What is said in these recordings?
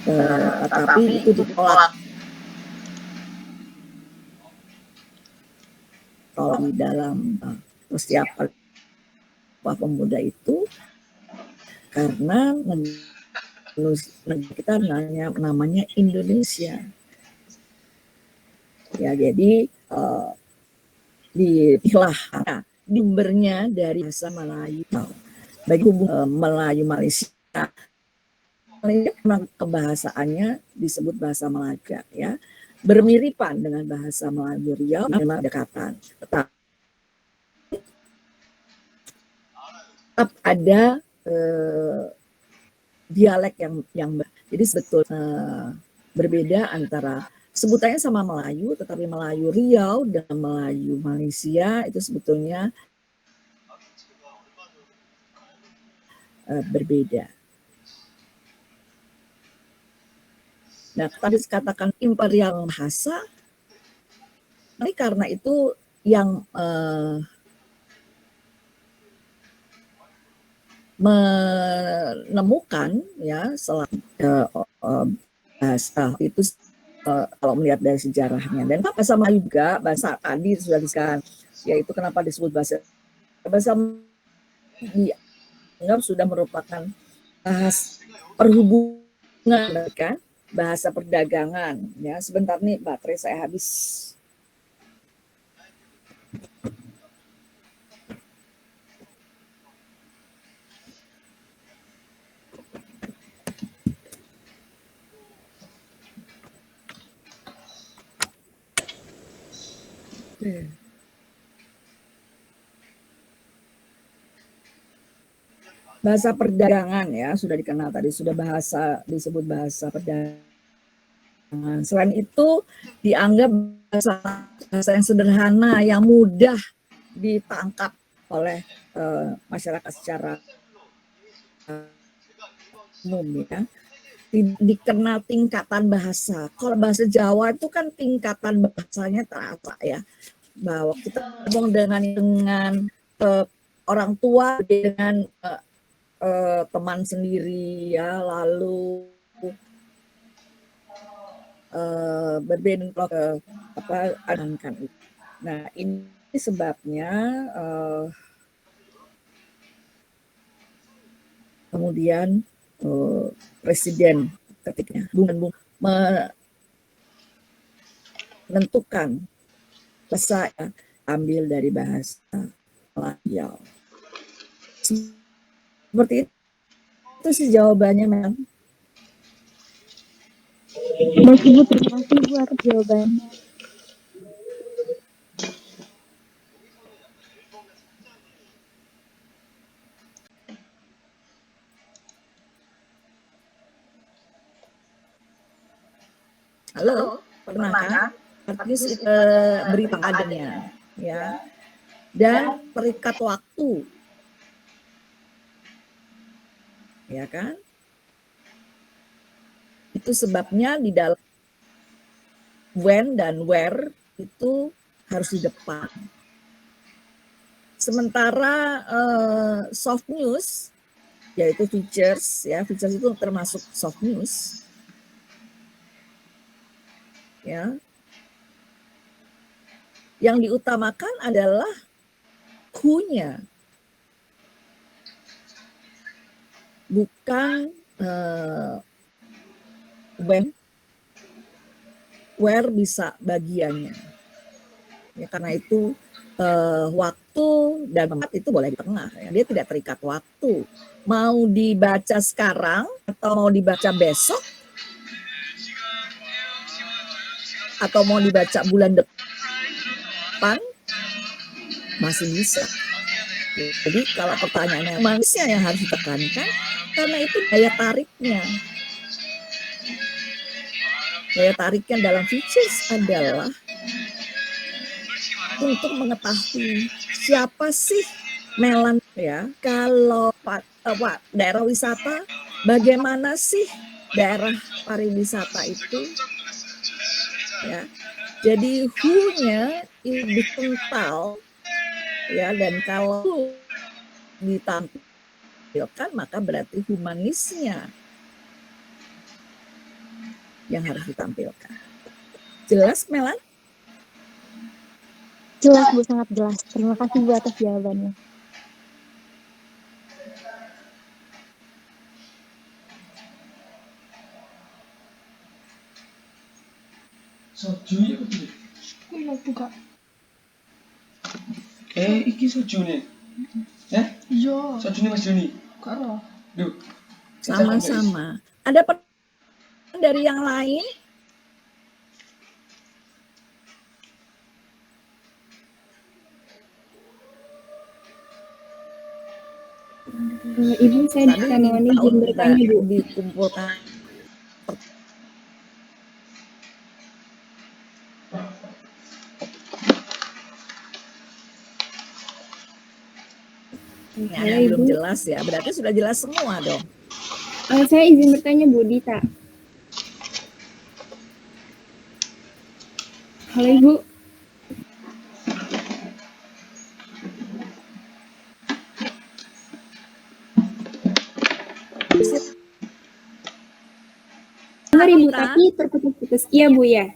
Tetapi itu ditolak di dalam persiapan pemuda itu karena kita namanya Indonesia. Ya, jadi dipilah sumbernya dari bahasa Melayu. Bagi Melayu Malaysia, memang kebahasaannya disebut bahasa Melaka, ya, bermiripan dengan bahasa Melayu Riau, memang dekatan. Tetap ada dialek yang jadi sebetulnya berbeda antara sebutannya sama Melayu, tetapi Melayu Riau dan Melayu Malaysia itu sebetulnya berbeda. Nah, tadi katakan imperial bahasa, ini karena itu yang menemukan, ya, bahasa itu kalau melihat dari sejarahnya. Dan bahasa Melayu juga, bahasa tadi sudah disebutkan, yaitu kenapa disebut bahasa dianggap sudah merupakan bahasa perhubungan, kan, bahasa perdagangan. Ya, sebentar nih, baterai saya habis. Bahasa perdagangan, ya, sudah dikenal tadi, sudah disebut bahasa perdagangan. Selain itu dianggap bahasa yang sederhana, yang mudah ditangkap oleh masyarakat secara umum, ya. Dikenal tingkatan bahasa. Kalau bahasa Jawa itu kan tingkatan bahasanya terasa, ya, bahwa kita ngomong dengan orang tua, dengan teman sendiri, ya, lalu berbeda kan itu. Nah, ini sebabnya kemudian presiden ketika menentukan bahasa ambil dari bahasa Melayu. Seperti itu sih jawabannya, memang. Baik Ibu, terima kasih Ibu atas jawabannya. Halo, pernah kan? Berita adanya, ya, dan terikat waktu, ya kan? Itu sebabnya di dalam when dan where itu harus di depan. Sementara soft news, yaitu features, ya, features itu termasuk soft news, ya, yang diutamakan adalah who-nya, bukan when, where bisa bagiannya. Ya, karena itu waktu dan tempat itu boleh di tengah, ya. Dia tidak terikat waktu. Mau dibaca sekarang atau mau dibaca besok atau mau dibaca bulan depan masih bisa. Jadi kalau pertanyaannya manusia yang harus ditekankan, karena itu daya tariknya. Daya tariknya dalam features adalah untuk mengetahui siapa sih Melan, ya. Kalau daerah wisata, bagaimana sih daerah pariwisata itu, ya. Jadi who-nya lebih kental, ya, dan kalau ditampilkan maka berarti humanisnya yang harus ditampilkan. Jelas, Melan? Jelas Bu, sangat jelas. Terima kasih Bu atas jawabannya. Soju ya kuwi. Kuwi lho buka. Iki sojune. Iya. Sojune Mas Joni. Karo. Duh. Sama-sama. Ada pertanyaan dari yang lain? Ibu, saya mohon izin bertanya Bu. Dikumpulkan. Yang belum jelas ya, berarti sudah jelas semua dong. Saya izin bertanya Bu Dita. Halo Ibu. Dengar Ibu, tapi terputus-putus. Iya Bu ya.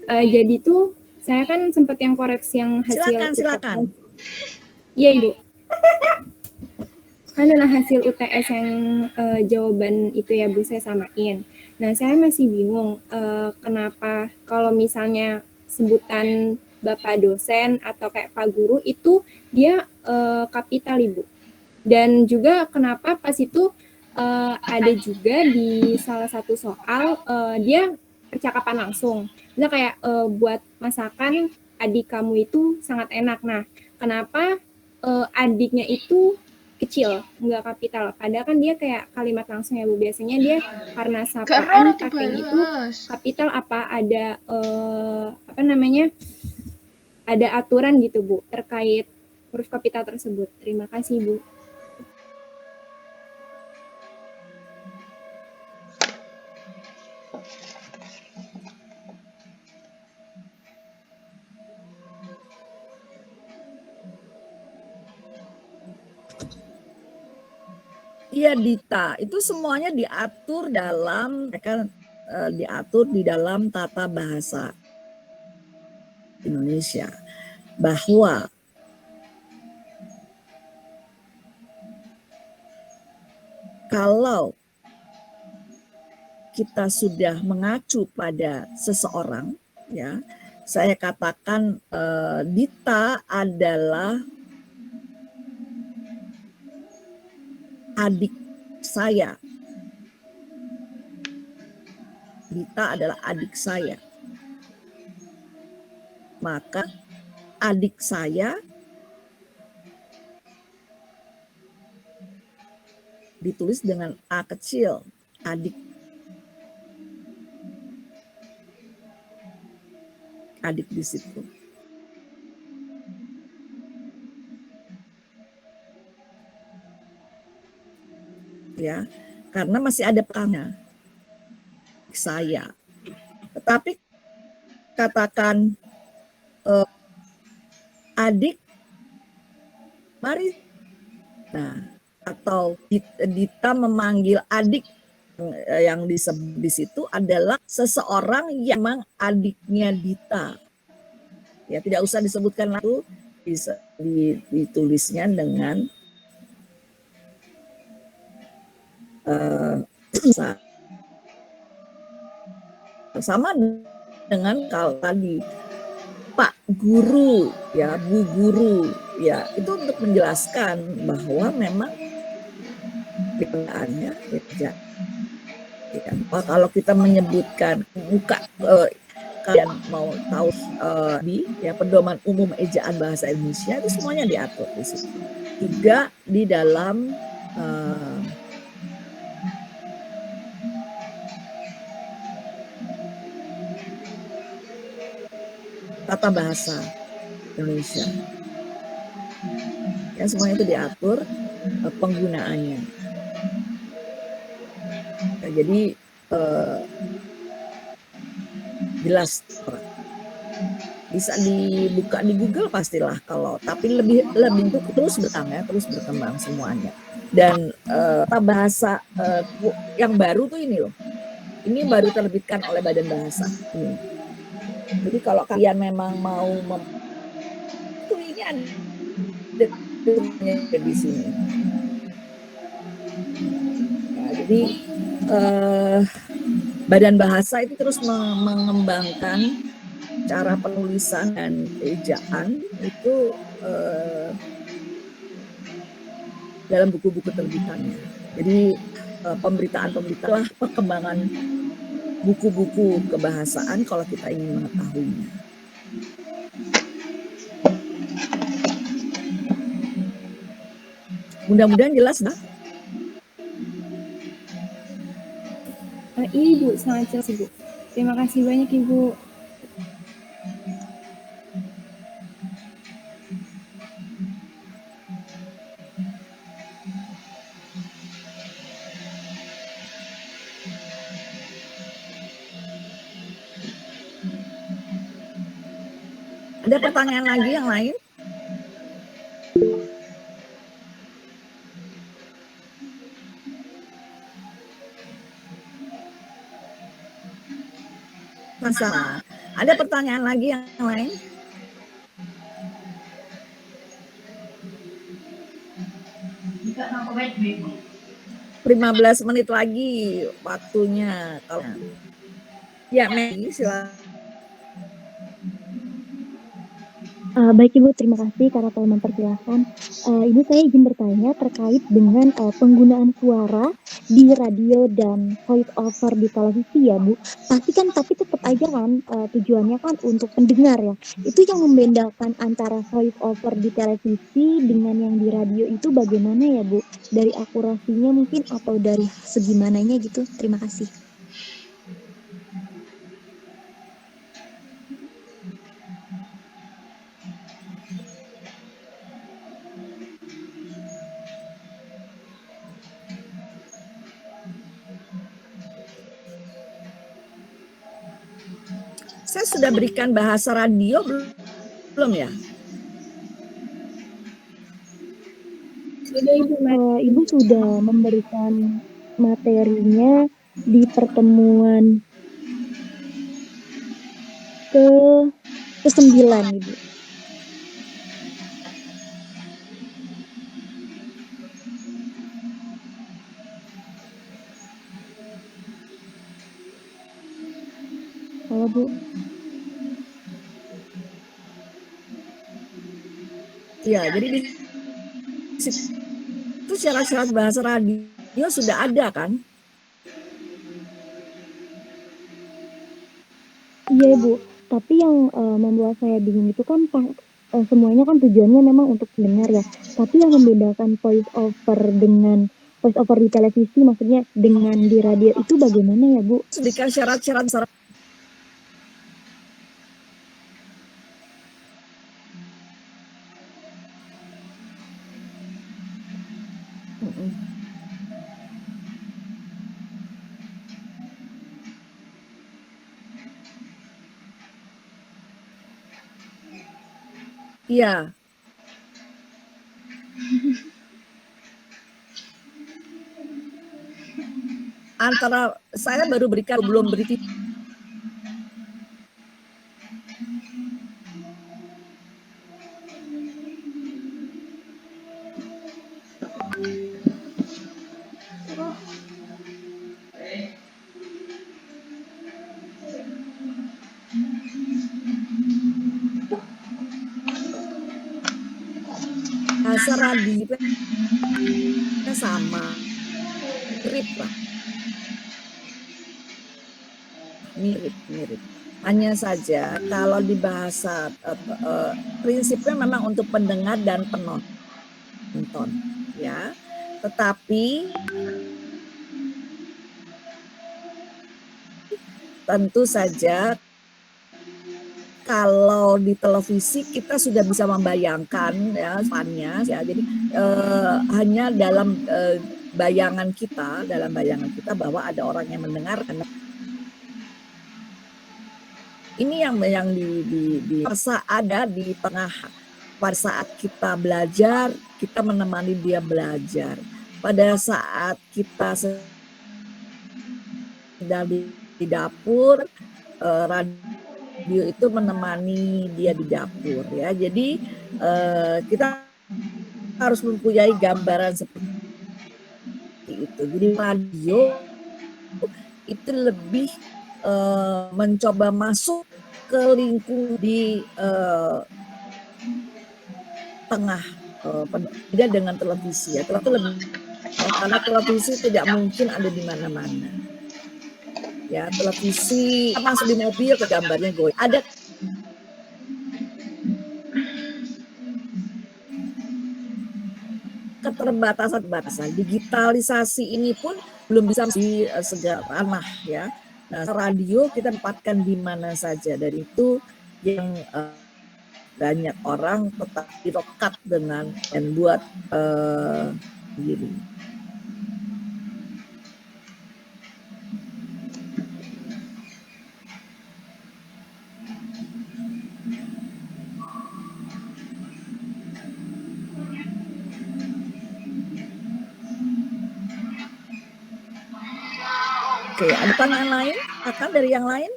Jadi tuh saya kan sempat yang koreksi yang hasil silakan. Iya Ibu. Kan adalah hasil UTS yang jawaban itu ya Bu, saya samain. Nah saya masih bingung kenapa kalau misalnya sebutan Bapak dosen atau kayak Pak Guru itu dia kapital Ibu. Dan juga kenapa pas itu ada juga di salah satu soal dia percakapan langsung. Misalnya kayak buat masakan adik kamu itu sangat enak. Nah kenapa adiknya itu kecil, nggak kapital. Padahal kan dia kayak kalimat langsung ya Bu. Biasanya dia karena sapaan pakainya itu kapital apa ada ada aturan gitu Bu terkait huruf kapital tersebut. Terima kasih Bu. Iya Dita, itu semuanya diatur di dalam tata bahasa Indonesia, bahwa kalau kita sudah mengacu pada seseorang, ya, saya katakan Dita adalah adik saya. Dita adalah adik saya. Maka adik saya ditulis dengan A kecil, adik. Adik di situ. Ya, karena masih ada pekannya saya. Tetapi katakan adik, mari. Nah, atau Dita memanggil adik, yang disebut di situ adalah seseorang yang memang adiknya Dita. Ya, tidak usah disebutkan lalu, bisa ditulisnya dengan sama dengan kalau tadi Pak Guru, ya Bu Guru, ya itu untuk menjelaskan bahwa memang perbedaannya ya. Kalau kita menyebutkan buka kalian mau tahu ya pedoman umum ejaan bahasa Indonesia itu semuanya diatur di situ. Juga di dalam tata bahasa Indonesia. Ya semuanya itu diatur penggunaannya. Ya, jadi jelas bisa dibuka di Google pastilah kalau tapi lebih itu terus berkembang semuanya. Dan bahasa yang baru tuh ini loh. Ini baru terbitkan oleh Badan Bahasa. Ini. Jadi kalau kalian memang mau itu ini ada di sini. Ya, jadi Badan Bahasa itu terus mengembangkan cara penulisan dan ejaan itu dalam buku-buku terbitannya. Jadi pemberitaan-pemberitaan perkembangan buku-buku kebahasaan kalau kita ingin mengetahuinya. Mudah-mudahan jelas, nah? Iya Ibu, sangat jelas Ibu. Terima kasih banyak Ibu. Ada pertanyaan lagi yang lain? Masalah. Ada pertanyaan lagi yang lain? Lima 15 menit lagi waktunya. Ya, Mei, silakan. Baik Ibu, terima kasih karena telah mempersilahkan. Ibu, saya izin bertanya terkait dengan penggunaan suara di radio dan voice over di televisi ya Bu. Pasti kan tapi tetap aja kan tujuannya kan untuk pendengar ya. Itu yang membedakan antara voice over di televisi dengan yang di radio itu bagaimana ya Bu? Dari akurasinya mungkin atau dari segi mananya gitu? Terima kasih. Saya sudah berikan bahasa radio belum ya? Sudah Ibu. Ibu sudah memberikan materinya di pertemuan ke-9 Ibu. Halo Bu. Ya, jadi di situ syarat-syarat bahasa radio sudah ada kan? Iya Bu, tapi yang membuat saya bingung itu kan semuanya kan tujuannya memang untuk pendengar ya. Tapi yang membedakan voice over di televisi maksudnya dengan di radio itu bagaimana ya Bu? Berikan syarat-syarat. Iya. Antara saya baru berikan belum beri. Bahasa radio sama, mirip lah, mirip. Hanya saja kalau di bahasa prinsipnya memang untuk pendengar dan penonton, ya. Tetapi tentu saja kalau di televisi kita sudah bisa membayangkan ya fannya ya, jadi hanya dalam bayangan kita bahwa ada orang yang mendengarkan. Ini yang di ada di tengah pada saat kita belajar, kita menemani dia belajar. pada saat kita sedang di dapur, radio itu menemani dia di dapur ya. Jadi kita harus mempunyai gambaran seperti itu. Jadi radio itu lebih mencoba masuk ke lingkung di tengah, beda dengan televisi ya. Karena televisi tidak mungkin ada di mana-mana. Ya, televisi masuk di mobil ke gambarnya goyang. Ada keterbatasan. Digitalisasi ini pun belum bisa di segala ranah ya. Nah, radio kita tempatkan di mana saja, dan itu yang banyak orang tetap dirokat dengan dan buat diri. Oke, ada pertanyaan lain? Akan dari yang lain?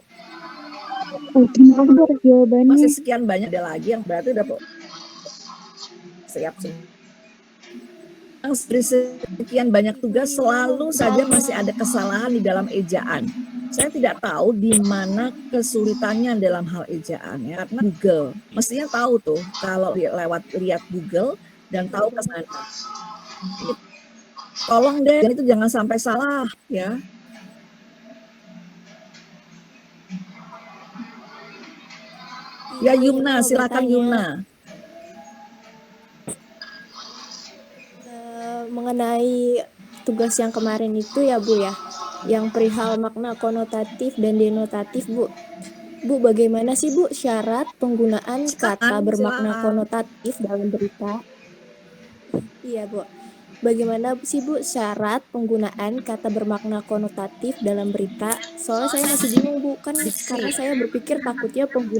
Terima kasih atas jawabannya. Masih sekian banyak, ada lagi yang berarti udah siap semua. Sekian banyak tugas selalu saja masih ada kesalahan di dalam ejaan. Saya tidak tahu di mana kesulitannya dalam hal ejaan ya, karena Google mestinya tahu tuh kalau lewat lihat Google dan tahu ke sana. Tolong deh itu jangan sampai salah ya. Ya Yumna, silakan Yumna. Mengenai tugas yang kemarin itu ya Bu ya, yang perihal makna konotatif dan denotatif Bu. Bu, bagaimana sih Bu syarat penggunaan kata bermakna konotatif dalam berita? Iya Bu. Bagaimana sih Bu syarat penggunaan kata bermakna konotatif dalam berita? Soalnya saya masih bingung Bu, kan karena saya berpikir takutnya penggunaan